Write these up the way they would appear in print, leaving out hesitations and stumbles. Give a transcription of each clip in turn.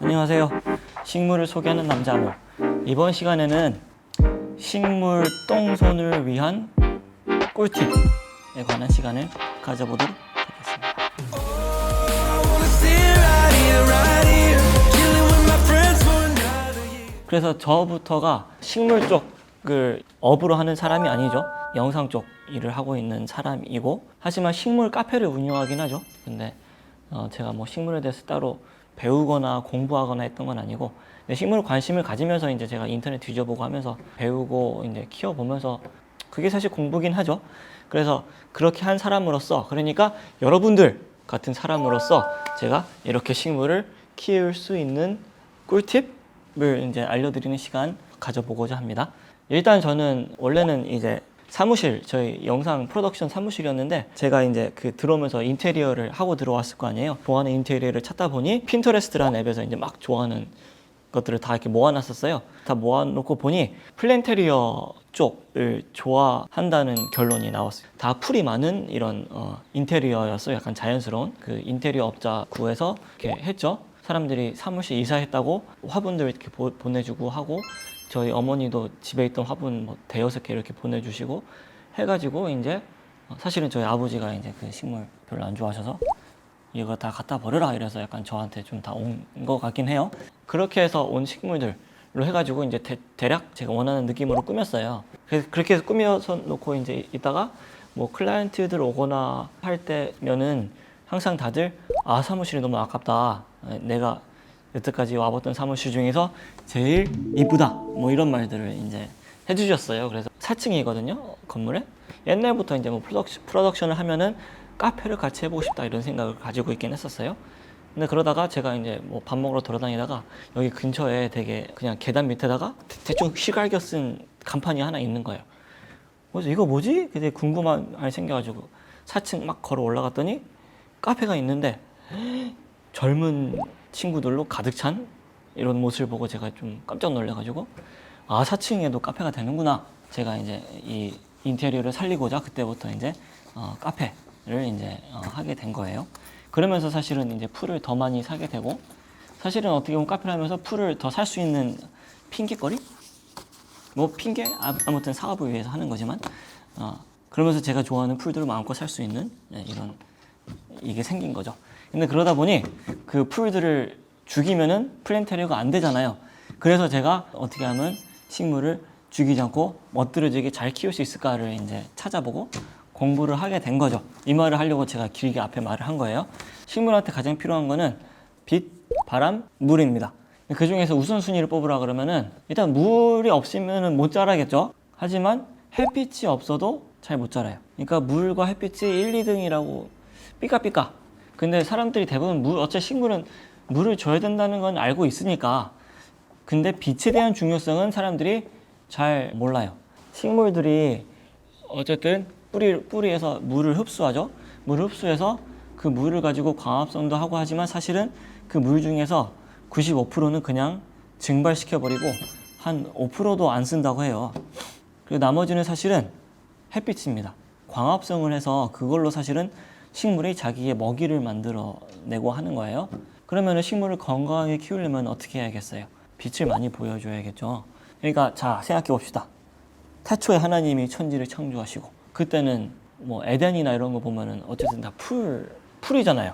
안녕하세요. 식물을 소개하는 남자모. 이번 시간에는 식물 똥손을 위한 꿀팁에 관한 시간을 가져보도록 하겠습니다. 그래서 저부터가 식물 쪽을 업으로 하는 사람이 아니죠. 영상 쪽 일을 하고 있는 사람이고, 하지만 식물 카페를 운영하긴 하죠. 근데 제가 뭐 식물에 대해서 따로 배우거나 공부하거나 했던 건 아니고, 식물 관심을 가지면서 이제 제가 인터넷 뒤져보고 하면서 배우고 이제 키워보면서 그게 사실 공부긴 하죠. 그래서 그렇게 한 사람으로서, 그러니까 여러분들 같은 사람으로서 제가 이렇게 식물을 키울 수 있는 꿀팁을 이제 알려드리는 시간 가져보고자 합니다. 일단 저는 원래는 이제 사무실, 저희 영상 프로덕션 사무실이었는데, 제가 이제 들어오면서 인테리어를 하고 들어왔을 거 아니에요. 좋아하는 인테리어를 찾다 보니 핀터레스트라는 앱에서 이제 막 좋아하는 것들을 다 이렇게 모아놨었어요. 다 모아놓고 보니 플랜테리어 쪽을 좋아한다는 결론이 나왔어요. 다 풀이 많은 이런 인테리어였어요. 약간 자연스러운 그 인테리어 업자 구해서 이렇게 했죠. 사람들이 사무실 이사했다고 화분들 이렇게 보내주고 하고, 저희 어머니도 집에 있던 화분 뭐 대여섯 개 이렇게 보내주시고 해가지고, 이제 사실은 저희 아버지가 이제 그 식물 별로 안 좋아하셔서 이거 다 갖다 버려라 이래서 약간 저한테 좀 다 온 것 같긴 해요. 그렇게 해서 온 식물들로 해가지고 이제 대략 제가 원하는 느낌으로 꾸몄어요. 그래서 그렇게 해서 꾸며서 놓고 이제 있다가 뭐 클라이언트들 오거나 할 때면은 항상 다들 사무실이 너무 아깝다, 내가 여태까지 와봤던 사무실 중에서 제일 이쁘다, 뭐 이런 말들을 이제 해주셨어요. 그래서 4층이거든요, 건물에. 옛날부터 이제 뭐 프로덕션을 하면은 카페를 같이 해보고 싶다 이런 생각을 가지고 있긴 했었어요. 근데 그러다가 제가 이제 뭐 밥 먹으러 돌아다니다가 여기 근처에 되게 그냥 계단 밑에다가 대충 시갈겨 쓴 간판이 하나 있는 거예요. 그래서 이거 뭐지? 되게 궁금함이 생겨가지고 4층 막 걸어 올라갔더니 카페가 있는데 젊은 친구들로 가득 찬 이런 모습을 보고 제가 좀 깜짝 놀라가지고 4층에도 카페가 되는구나. 제가 이제 이 인테리어를 살리고자 그때부터 이제 카페를 이제 하게 된 거예요. 그러면서 사실은 이제 풀을 더 많이 사게 되고, 사실은 어떻게 보면 카페를 하면서 풀을 더 살 수 있는 핑계거리? 뭐 핑계? 아무튼 사업을 위해서 하는 거지만, 그러면서 제가 좋아하는 풀들을 마음껏 살 수 있는 이런 이게 생긴 거죠. 근데 그러다 보니 그 풀들을 죽이면은 플랜테리어가 안 되잖아요. 그래서 제가 어떻게 하면 식물을 죽이지 않고 멋들어지게 잘 키울 수 있을까를 이제 찾아보고 공부를 하게 된 거죠. 이 말을 하려고 제가 길게 앞에 말을 한 거예요. 식물한테 가장 필요한 거는 빛, 바람, 물입니다. 그 중에서 우선순위를 뽑으라 그러면은 일단 물이 없으면은 못 자라겠죠. 하지만 햇빛이 없어도 잘 못 자라요. 그러니까 물과 햇빛이 1, 2등이라고 삐까삐까. 근데 사람들이 대부분 어차피 식물은 물을 줘야 된다는 건 알고 있으니까. 근데 빛에 대한 중요성은 사람들이 잘 몰라요. 식물들이 어쨌든 뿌리에서 물을 흡수하죠. 물을 흡수해서 그 물을 가지고 광합성도 하고 하지만 사실은 그 물 중에서 95%는 그냥 증발시켜버리고 한 5%도 안 쓴다고 해요. 그리고 나머지는 사실은 햇빛입니다. 광합성을 해서 그걸로 사실은 식물이 자기의 먹이를 만들어내고 하는 거예요. 그러면 식물을 건강하게 키우려면 어떻게 해야겠어요? 빛을 많이 보여줘야겠죠. 그러니까 자, 생각해 봅시다. 태초에 하나님이 천지를 창조하시고, 그때는 뭐 에덴이나 이런 거 보면은 어쨌든 다 풀이잖아요.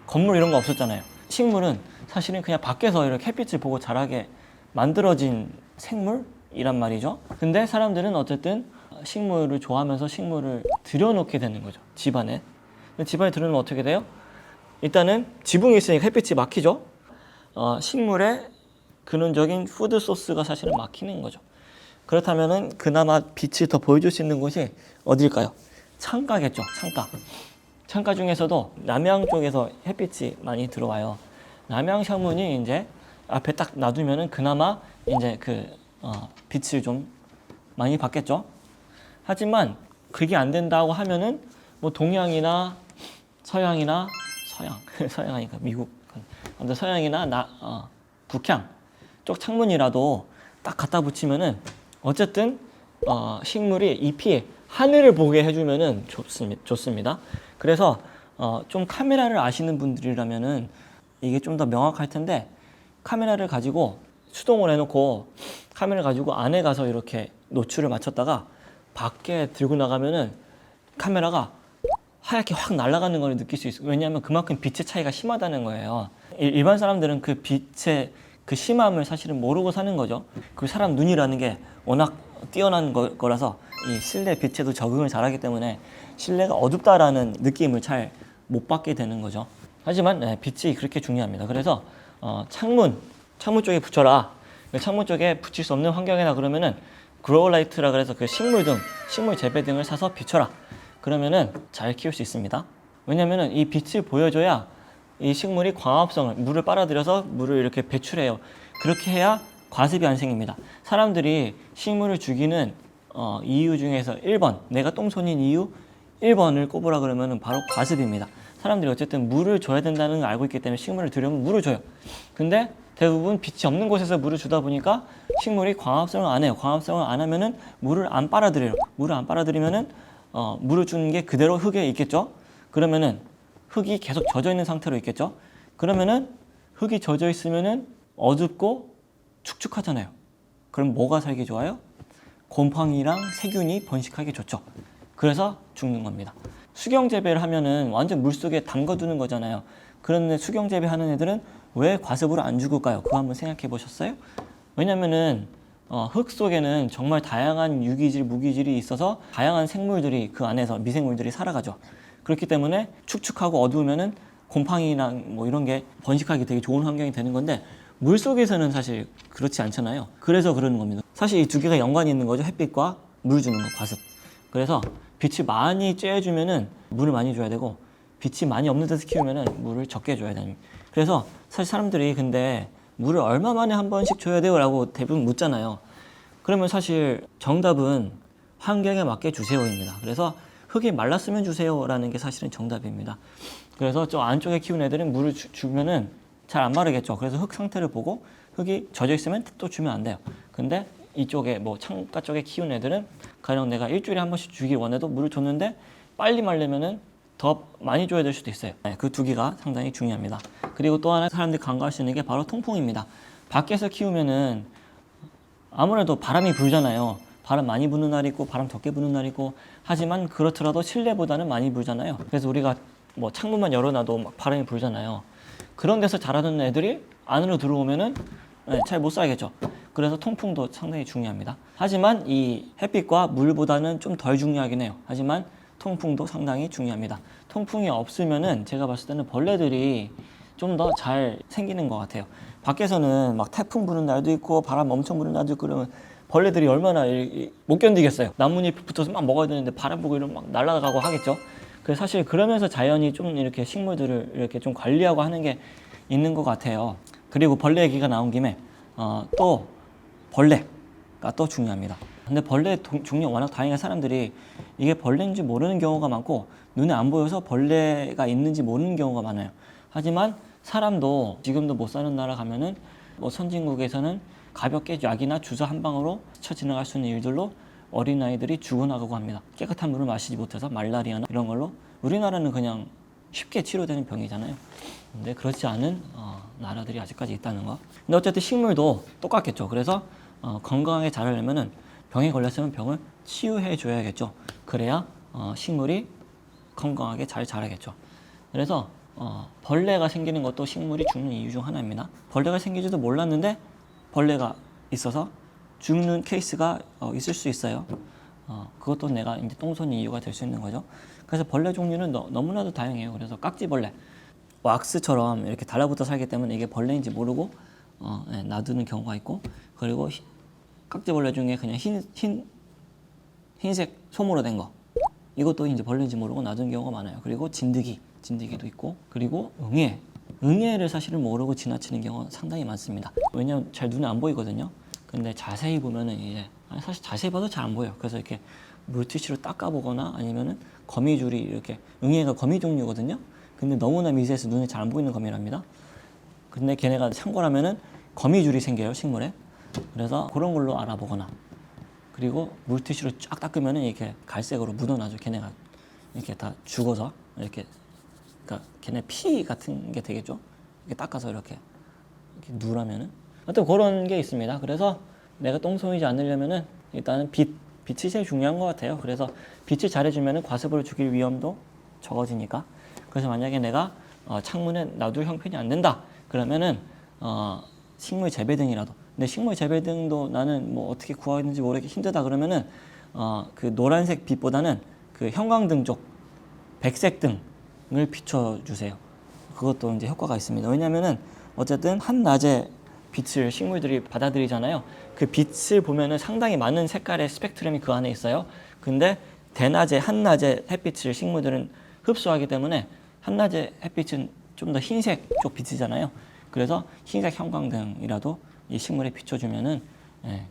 건물 이런 거 없었잖아요. 식물은 사실은 그냥 밖에서 이렇게 햇빛을 보고 자라게 만들어진 생물이란 말이죠. 근데 사람들은 어쨌든 식물을 좋아하면서 식물을 들여놓게 되는 거죠, 집안에. 근데 집안에 들여놓으면 어떻게 돼요? 일단은 지붕이 있으니까 햇빛이 막히죠. 식물의 근원적인 푸드 소스가 사실은 막히는 거죠. 그렇다면은 그나마 빛을 더 보여줄 수 있는 곳이 어딜까요? 창가겠죠. 창가 중에서도 남향 쪽에서 햇빛이 많이 들어와요. 남향 창문이 이제 앞에 딱 놔두면은 그나마 이제 빛을 좀 많이 받겠죠. 하지만 그게 안 된다고 하면은 뭐 동양이나 서양이나 서양이니까 미국, 아무튼 서양이나 북향 쪽 창문이라도 딱 갖다 붙이면은 어쨌든 식물이 잎이 하늘을 보게 해주면은 좋습니다. 그래서 좀 카메라를 아시는 분들이라면은 이게 좀 더 명확할 텐데, 카메라를 가지고 수동으로 해놓고 카메라를 가지고 안에 가서 이렇게 노출을 맞췄다가 밖에 들고 나가면은 카메라가 하얗게 확 날아가는 걸 느낄 수 있어요. 왜냐하면 그만큼 빛의 차이가 심하다는 거예요. 일반 사람들은 그 빛의 그 심함을 사실은 모르고 사는 거죠. 그 사람 눈이라는 게 워낙 뛰어난 거라서 이 실내 빛에도 적응을 잘하기 때문에 실내가 어둡다라는 느낌을 잘 못 받게 되는 거죠. 하지만 빛이 그렇게 중요합니다. 그래서 창문 쪽에 붙여라. 창문 쪽에 붙일 수 없는 환경이나 그러면은 그로우라이트라 그래서 그 식물 재배 등을 사서 비춰라. 그러면은 잘 키울 수 있습니다. 왜냐면은 이 빛을 보여줘야 이 식물이 광합성을, 물을 빨아들여서 물을 이렇게 배출해요. 그렇게 해야 과습이 안 생깁니다. 사람들이 식물을 죽이는 이유 중에서 1번, 내가 똥손인 이유 1번을 꼽으라 그러면은 바로 과습입니다. 사람들이 어쨌든 물을 줘야 된다는 걸 알고 있기 때문에 식물을 들여오면 물을 줘요. 근데 대부분 빛이 없는 곳에서 물을 주다 보니까 식물이 광합성을 안 해요. 광합성을 안 하면은 물을 안 빨아들여요. 물을 안 빨아들이면은 물을 주는 게 그대로 흙에 있겠죠. 그러면은 흙이 계속 젖어 있는 상태로 있겠죠. 그러면은 흙이 젖어 있으면은 어둡고 축축하잖아요. 그럼 뭐가 살기 좋아요? 곰팡이랑 세균이 번식하기 좋죠. 그래서 죽는 겁니다. 수경 재배를 하면은 완전 물속에 담가두는 거잖아요. 그런데 수경 재배하는 애들은 왜 과습으로 안 죽을까요? 그거 한번 생각해 보셨어요? 왜냐면은 흙 속에는 정말 다양한 유기질, 무기질이 있어서 다양한 생물들이 그 안에서 미생물들이 살아가죠. 그렇기 때문에 축축하고 어두우면은 곰팡이랑 뭐 이런 게 번식하기 되게 좋은 환경이 되는 건데 물 속에서는 사실 그렇지 않잖아요. 그래서 그러는 겁니다. 사실 이 두 개가 연관이 있는 거죠. 햇빛과 물 주는 거, 과습. 그래서 빛을 많이 쬐주면은 물을 많이 줘야 되고 빛이 많이 없는 데서 키우면은 물을 적게 줘야 됩니다. 그래서 사실 사람들이 근데 물을 얼마 만에 한 번씩 줘야 돼요? 라고 대부분 묻잖아요. 그러면 사실 정답은 환경에 맞게 주세요입니다. 그래서 흙이 말랐으면 주세요 라는 게 사실은 정답입니다. 그래서 저 안쪽에 키운 애들은 물을 주면은 잘 안 마르겠죠. 그래서 흙 상태를 보고 흙이 젖어 있으면 또 주면 안 돼요. 근데 이쪽에 뭐 창가 쪽에 키운 애들은 가령 내가 일주일에 한 번씩 주길 원해도 물을 줬는데 빨리 마르면은 더 많이 줘야 될 수도 있어요. 그 두 개가 상당히 중요합니다. 그리고 또 하나 사람들이 간과할 수 있는 게 바로 통풍입니다. 밖에서 키우면은 아무래도 바람이 불잖아요. 바람 많이 부는 날이 있고 바람 적게 부는 날이 있고 하지만 그렇더라도 실내보다는 많이 불잖아요. 그래서 우리가 뭐 창문만 열어놔도 막 바람이 불잖아요. 그런 데서 자라는 애들이 안으로 들어오면은 잘 못 살겠죠. 그래서 통풍도 상당히 중요합니다. 하지만 이 햇빛과 물보다는 좀 덜 중요하긴 해요. 하지만 통풍도 상당히 중요합니다. 통풍이 없으면은 제가 봤을 때는 벌레들이 좀 더 잘 생기는 것 같아요. 밖에서는 막 태풍 부는 날도 있고 바람 엄청 부는 날도 있고 그러면 벌레들이 얼마나 못 견디겠어요. 나뭇잎 붙어서 막 먹어야 되는데 바람 불고 이러면 막 날아가고 하겠죠. 그래서 사실 그러면서 자연이 좀 이렇게 식물들을 이렇게 좀 관리하고 하는 게 있는 것 같아요. 그리고 벌레 얘기가 나온 김에 또 벌레가 또 중요합니다. 근데 벌레 종류 워낙 다양한 사람들이 이게 벌레인지 모르는 경우가 많고 눈에 안 보여서 벌레가 있는지 모르는 경우가 많아요. 하지만 사람도 지금도 못 사는 나라 가면은 뭐 선진국에서는 가볍게 약이나 주사 한 방으로 스쳐 지나갈 수 있는 일들로 어린아이들이 죽어나가고 합니다. 깨끗한 물을 마시지 못해서 말라리아나 이런 걸로 우리나라는 그냥 쉽게 치료되는 병이잖아요. 근데 그렇지 않은 나라들이 아직까지 있다는 거. 근데 어쨌든 식물도 똑같겠죠. 그래서 건강하게 자라려면은 병에 걸렸으면 병을 치유해 줘야겠죠. 그래야 식물이 건강하게 잘 자라겠죠. 그래서 벌레가 생기는 것도 식물이 죽는 이유 중 하나입니다. 벌레가 생기지도 몰랐는데 벌레가 있어서 죽는 케이스가 있을 수 있어요. 그것도 내가 이제 똥손이 이유가 될 수 있는 거죠. 그래서 벌레 종류는 너무나도 다양해요. 그래서 깍지벌레, 왁스처럼 이렇게 달라붙어 살기 때문에 이게 벌레인지 모르고 놔두는 경우가 있고, 그리고 깍지벌레 중에 그냥 흰색 솜으로 된 거, 이것도 이제 벌레인지 모르고 놔두는 경우가 많아요. 그리고 진드기도 있고, 그리고 응애를 사실은 모르고 지나치는 경우가 상당히 많습니다. 왜냐면 잘 눈에 안 보이거든요. 근데 자세히 보면은 이제 사실 자세히 봐도 잘 안 보여요. 그래서 이렇게 물티슈로 닦아보거나 아니면은 거미줄이 이렇게, 응애가 거미 종류거든요. 근데 너무나 미세해서 눈에 잘 안 보이는 거미랍니다. 근데 걔네가 창궐하면은 거미줄이 생겨요, 식물에. 그래서 그런 걸로 알아보거나, 그리고 물티슈로 쫙 닦으면은 이렇게 갈색으로 묻어나죠. 걔네가 이렇게 다 죽어서 이렇게, 그러니까 걔네 피 같은 게 되겠죠. 이렇게 닦아서 이렇게 이렇게 누라면은 하여튼 그런 게 있습니다. 그래서 내가 똥 쏘이지 않으려면은 일단은 빛이 제일 중요한 것 같아요. 그래서 빛을 잘해주면은 과습을 죽일 위험도 적어지니까. 그래서 만약에 내가 창문에 놔둘 형편이 안 된다 그러면은 식물 재배등이라도, 근데 식물 재배등도 나는 뭐 어떻게 구하는지 모르게 힘들다 그러면은 그 노란색 빛보다는 그 형광등 쪽 백색 등을 비춰주세요. 그것도 이제 효과가 있습니다. 왜냐면은 어쨌든 한낮에 빛을 식물들이 받아들이잖아요. 그 빛을 보면은 상당히 많은 색깔의 스펙트럼이 그 안에 있어요. 근데 대낮에 한낮에 햇빛을 식물들은 흡수하기 때문에 한낮에 햇빛은 좀 더 흰색 쪽 빛이잖아요. 그래서 흰색 형광등이라도 이 식물에 비춰주면은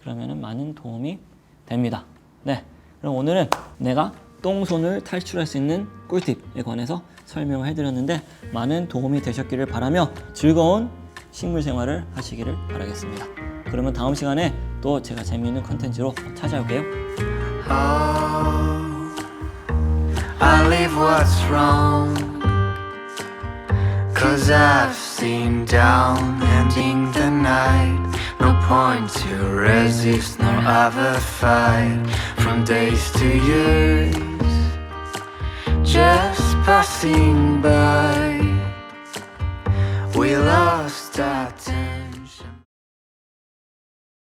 그러면은 많은 도움이 됩니다. 네, 그럼 오늘은 내가 똥손을 탈출할 수 있는 꿀팁에 관해서 설명을 해드렸는데 많은 도움이 되셨기를 바라며 즐거운 식물 생활을 하시기를 바라겠습니다. 그러면 다음 시간에 또 제가 재미있는 컨텐츠로 찾아올게요. Oh, I leave what's wrong, 'cause I've seen down ending the night. No point to resist, nor ever fight. From days to years, just passing